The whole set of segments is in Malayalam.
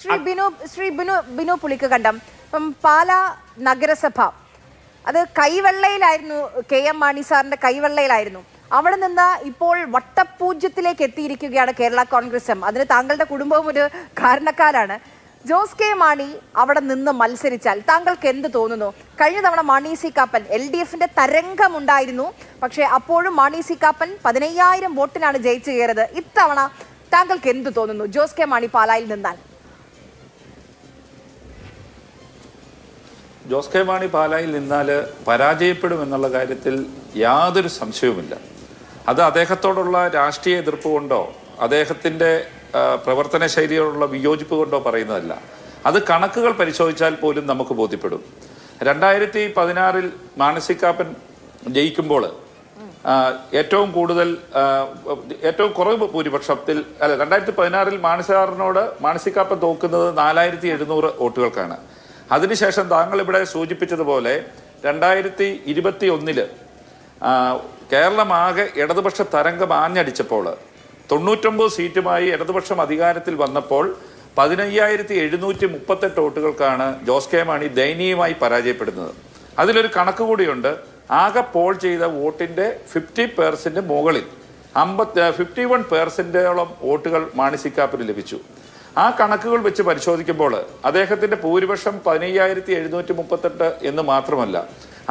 ബിനു പുളിക്കകണ്ടം ഇപ്പം പാലാ നഗരസഭ അത് കൈവെള്ളയിലായിരുന്നു. KM മാണി സാറിന്റെ കൈവെള്ളയിലായിരുന്നു. അവിടെ നിന്ന് ഇപ്പോൾ വട്ടപൂജ്യത്തിലേക്ക് എത്തിയിരിക്കുകയാണ് കേരള കോൺഗ്രസ് എം. അതിന് താങ്കളുടെ കുടുംബവും ഒരു കാരണക്കാരാണ്. ജോസ് കെ മാണി അവിടെ നിന്ന് മത്സരിച്ചാൽ താങ്കൾക്ക് എന്ത് തോന്നുന്നു? കഴിഞ്ഞ തവണ മാണി സി കാപ്പൻ LDFന്റെ തരംഗമുണ്ടായിരുന്നു. പക്ഷേ അപ്പോഴും മാണി സി കാപ്പൻ 15,000 വോട്ടിനാണ് ജയിച്ചു കയറിയത്. ഇത്തവണ താങ്കൾക്ക് എന്ത് തോന്നുന്നു ജോസ് കെ മാണി പാലായിൽ നിന്നാൽ? ജോസ് കെ മാണി പാലായിൽ നിന്നാൽ പരാജയപ്പെടുമെന്നുള്ള കാര്യത്തിൽ യാതൊരു സംശയവുമില്ല. അത് അദ്ദേഹത്തോടുള്ള രാഷ്ട്രീയ എതിർപ്പ് കൊണ്ടോ അദ്ദേഹത്തിൻ്റെ പ്രവർത്തന ശൈലിയോടുള്ള വിയോജിപ്പ് കൊണ്ടോ പറയുന്നതല്ല. അത് കണക്കുകൾ പരിശോധിച്ചാൽ പോലും നമുക്ക് ബോധ്യപ്പെടും. 2016 മാണി സി കാപ്പൻ ജയിക്കുമ്പോൾ ഏറ്റവും കുറവ് ഭൂരിപക്ഷത്തിൽ 2016 മാണി സി കാപ്പൻ തോക്കുന്നത് 4700 വോട്ടുകൾക്കാണ്. അതിനുശേഷം താങ്കൾ ഇവിടെ സൂചിപ്പിച്ചതുപോലെ 2021 കേരളമാകെ ഇടതുപക്ഷ തരംഗം ആഞ്ഞടിച്ചപ്പോൾ 99 സീറ്റുമായി ഇടതുപക്ഷം അധികാരത്തിൽ വന്നപ്പോൾ 15,738 വോട്ടുകൾക്കാണ് ജോസ് കെ മാണി ദയനീയമായി പരാജയപ്പെടുന്നത്. അതിലൊരു കണക്ക് കൂടിയുണ്ട്. ആകെ ചെയ്ത വോട്ടിന്റെ 50% മുകളിൽ 51%ഓളം വോട്ടുകൾ മാണി സി കാപ്പന് ലഭിച്ചു. ആ കണക്കുകൾ വെച്ച് പരിശോധിക്കുമ്പോൾ അദ്ദേഹത്തിന്റെ ഭൂരിപക്ഷം 15,738 എന്ന് മാത്രമല്ല,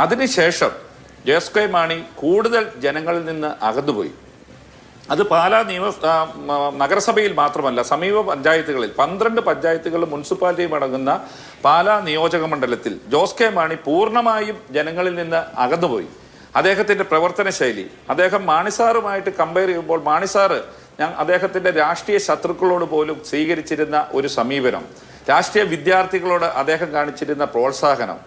അതിനുശേഷം ജോസ് കെ മാണി കൂടുതൽ ജനങ്ങളിൽ നിന്ന് അകന്നുപോയി. അത് പാലാ നഗരസഭയിൽ മാത്രമല്ല, സമീപ പഞ്ചായത്തുകളിൽ 12 പഞ്ചായത്തുകളും മുനിസിപ്പാലിറ്റിയും അടങ്ങുന്ന പാലാ നിയോജക മണ്ഡലത്തിൽ ജോസ് കെ മാണി പൂർണ്ണമായും ജനങ്ങളിൽ നിന്ന് അകന്നുപോയി. അദ്ദേഹത്തിന്റെ പ്രവർത്തന ശൈലി, അദ്ദേഹം മാണിസാറുമായിട്ട് കമ്പയർ ചെയ്യുമ്പോൾ മാണിസാറ് അദ്ദേഹത്തിന്റെ രാഷ്ട്രീയ ശത്രുക്കളോട് പോലും സ്വീകരിച്ചിരുന്ന ഒരു സമീപനം, രാഷ്ട്രീയ വിദ്യാർത്ഥികളോട് അദ്ദേഹം കാണിച്ചിരുന്ന പ്രോത്സാഹനം,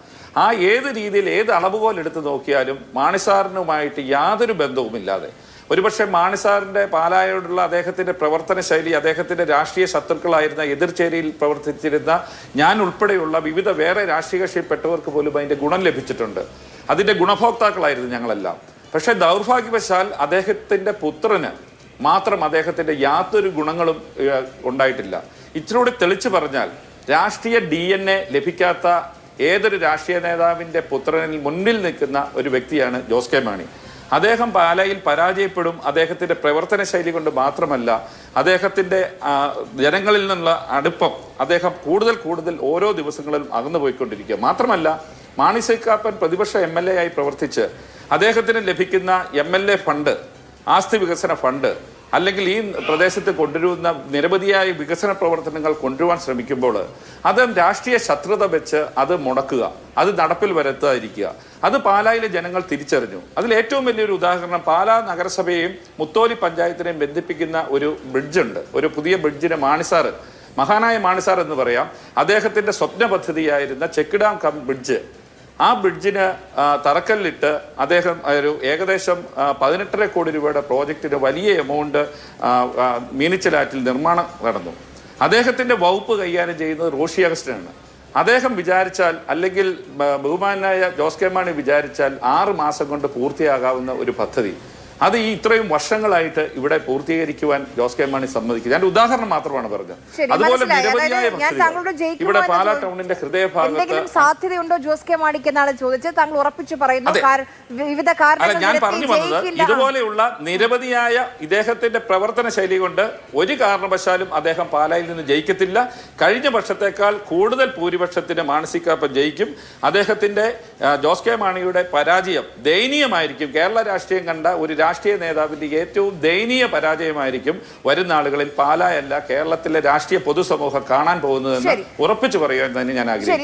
ആ ഏത് രീതിയിൽ ഏത് അളവുകോൽ എടുത്തു നോക്കിയാലും മാണിസാറിനുമായിട്ട് യാതൊരു ബന്ധവുമില്ലാതെ, ഒരുപക്ഷെ മാണിസാറിന്റെ പാലായോടുള്ള അദ്ദേഹത്തിന്റെ പ്രവർത്തന ശൈലി, അദ്ദേഹത്തിന്റെ രാഷ്ട്രീയ ശത്രുക്കളായിരുന്ന എതിർചേരിയിൽ പ്രവർത്തിച്ചിരുന്ന ഞാൻ ഉൾപ്പെടെയുള്ള വിവിധ വേറെ രാഷ്ട്രീയ കക്ഷിയിൽപ്പെട്ടവർക്ക് പോലും അതിന്റെ ഗുണം ലഭിച്ചിട്ടുണ്ട്. അതിന്റെ ഗുണഭോക്താക്കളായിരുന്നു ഞങ്ങളെല്ലാം. പക്ഷെ ദൗർഭാഗ്യവശാൽ അദ്ദേഹത്തിന്റെ പുത്രന് മാത്രം അദ്ദേഹത്തിന്റെ യാതൊരു ഗുണങ്ങളും ഉണ്ടായിട്ടില്ല. ഇച്ചിലൂടെ തെളിച്ചു പറഞ്ഞാൽ രാഷ്ട്രീയ DNA ലഭിക്കാത്ത ഏതൊരു രാഷ്ട്രീയ നേതാവിന്റെ പുത്രനിൽ മുന്നിൽ നിൽക്കുന്ന ഒരു വ്യക്തിയാണ് ജോസ് കെ മാണി. അദ്ദേഹം പാലായിൽ പരാജയപ്പെടും അദ്ദേഹത്തിന്റെ പ്രവർത്തന ശൈലി കൊണ്ട് മാത്രമല്ല, അദ്ദേഹത്തിന്റെ ജനങ്ങളിൽ നിന്നുള്ള അടുപ്പം അദ്ദേഹം കൂടുതൽ ഓരോ ദിവസങ്ങളിലും അകന്നു പോയിക്കൊണ്ടിരിക്കുക. മാത്രമല്ല, മാണി സി കാപ്പൻ പ്രതിപക്ഷ MLA ആയി പ്രവർത്തിച്ച് അദ്ദേഹത്തിന് ലഭിക്കുന്ന MLA ഫണ്ട്, ആസ്തി വികസന ഫണ്ട്, അല്ലെങ്കിൽ ഈ പ്രദേശത്ത് കൊണ്ടുവരുന്ന നിരവധിയായ വികസന പ്രവർത്തനങ്ങൾ കൊണ്ടുവരാൻ ശ്രമിക്കുമ്പോൾ അത് രാഷ്ട്രീയ ശത്രുത വെച്ച് അത് മുടക്കുക, അത് നടപ്പിൽ വരുത്താതിരിക്കുക, അത് പാലായിലെ ജനങ്ങൾ തിരിച്ചറിഞ്ഞു. അതിൽ ഏറ്റവും വലിയൊരു ഉദാഹരണം പാലാ നഗരസഭയെയും മുത്തോലി പഞ്ചായത്തിനെയും ബന്ധിപ്പിക്കുന്ന ഒരു ബ്രിഡ്ജുണ്ട്. ഒരു പുതിയ ബ്രിഡ്ജിന് മാണിസാറ്, മഹാനായ മാണിസാർ എന്ന് പറയാം, അദ്ദേഹത്തിന്റെ സ്വപ്ന പദ്ധതിയായിരുന്ന ചെക്ക് ഡാം കം ബ്രിഡ്ജ്, ആ ബ്രിഡ്ജിന് തറക്കല്ലിട്ട് അദ്ദേഹം ഏകദേശം 18.5 കോടി രൂപയുടെ പ്രോജക്റ്റിന് വലിയ എമൗണ്ട് മീനച്ചിലാറ്റിൽ നിർമ്മാണം നടന്നു. അദ്ദേഹത്തിന്റെ വകുപ്പ് കൈകാര്യം ചെയ്യുന്നത് റോഷി അഗസ്റ്റിനാണ്. അദ്ദേഹം വിചാരിച്ചാൽ, അല്ലെങ്കിൽ ബഹുമാനായ ജോസ് കെ മാണി വിചാരിച്ചാൽ 6 മാസം കൊണ്ട് പൂർത്തിയാകാവുന്ന ഒരു പദ്ധതി, അത് ഈ ഇത്രയും വർഷങ്ങളായിട്ട് ഇവിടെ പൂർത്തീകരിക്കുവാൻ ജോസ് കെ മാണി സമ്മതിക്കും. ഞാൻ ഉദാഹരണം മാത്രമാണ് പറഞ്ഞത്. അതുപോലെ നിരവധിയായ ഇവിടെ പാലാ ടൗണിന്റെ ഹൃദയഭാഗത്ത് സാധ്യതയുണ്ടോ ജോസ് കെ മാണിക്ക് എന്നാണ് ചോദിച്ചത്. താങ്കൾ ഉറപ്പിച്ചു പറയുന്നു. ഞാൻ പറഞ്ഞു വന്നത്, ഇതുപോലെയുള്ള നിരവധിയായ ഇദ്ദേഹത്തിന്റെ പ്രവർത്തന ശൈലി കൊണ്ട് ഒരു കാരണവശാലും അദ്ദേഹം പാലായിൽ നിന്ന് ജയിക്കത്തില്ല. കഴിഞ്ഞ വർഷത്തേക്കാൾ കൂടുതൽ ഭൂരിപക്ഷത്തിന് മാണി സി കാപ്പൻ ജയിക്കും. അദ്ദേഹത്തിന്റെ ജോസ് കെ മാണിയുടെ പരാജയം ദയനീയമായിരിക്കും. കേരള രാഷ്ട്രീയം കണ്ട ഒരു രാഷ്ട്രീയ നേതാവിന്റെ ഏറ്റവും ദയനീയ പരാജയമായിരിക്കും വരുന്ന ആളുകളിൽ പാലായല്ല കേരളത്തിലെ രാഷ്ട്രീയ പൊതുസമൂഹം കാണാൻ പോകുന്നതെന്ന് ഉറപ്പിച്ചു പറയാൻ തന്നെ ഞാൻ ആഗ്രഹിക്കുന്നു.